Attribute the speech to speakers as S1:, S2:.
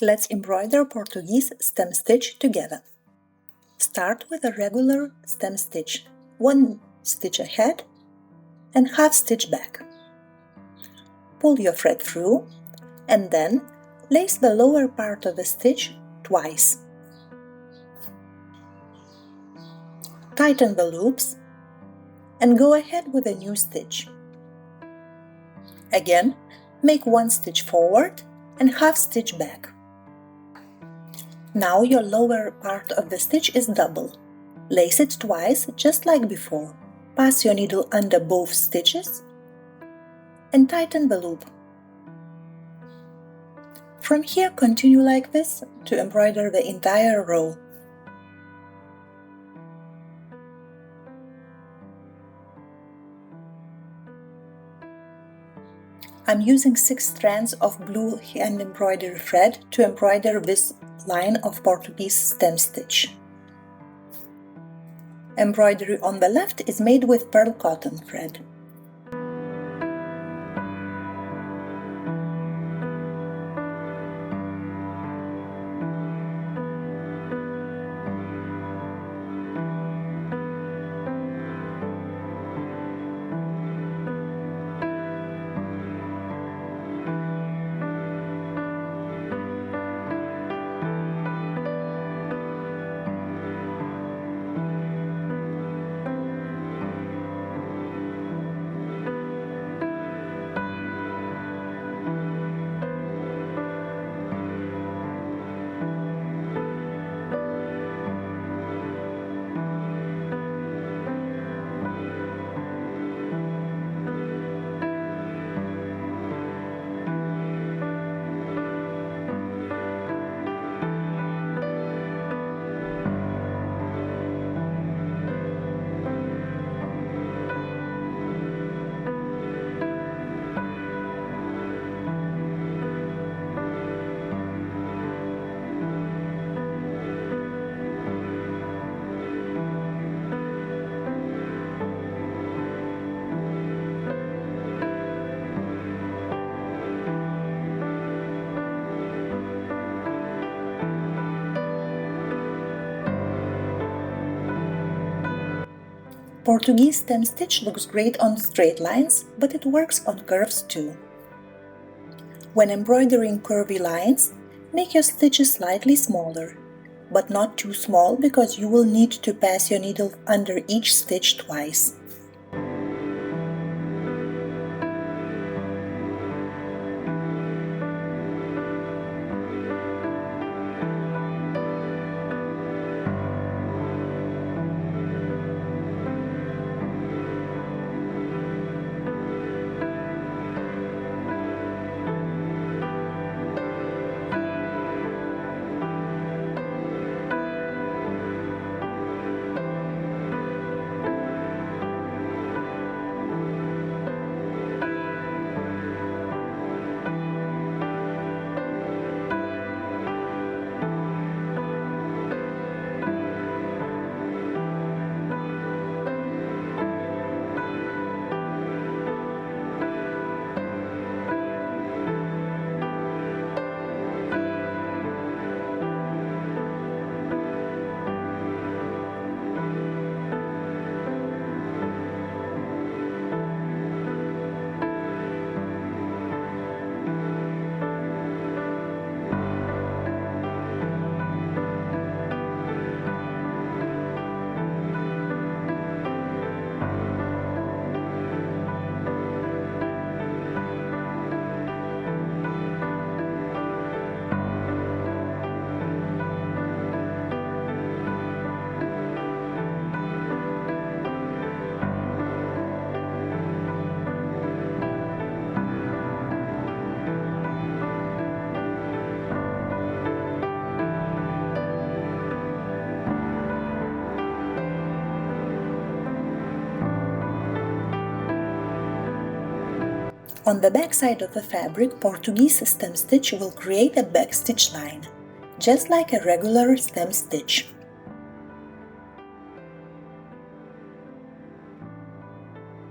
S1: Let's embroider Portuguese stem stitch together. Start with a regular stem stitch, 1 stitch ahead and half stitch back. Pull your thread through and then lace the lower part of the stitch twice. Tighten the loops and go ahead with a new stitch. Again, make 1 stitch forward and half stitch back. Now your lower part of the stitch is double. Lace it twice, just like before. Pass your needle under both stitches and tighten the loop. From here, continue like this to embroider the entire row. I'm using 6 strands of blue hand embroidery thread to embroider this line of Portuguese stem stitch. Embroidery on the left is made with pearl cotton thread. Portuguese stem stitch looks great on straight lines, but it works on curves too. When embroidering curvy lines, make your stitches slightly smaller, but not too small because you will need to pass your needle under each stitch twice. On the back side of the fabric, Portuguese stem stitch will create a back stitch line, just like a regular stem stitch.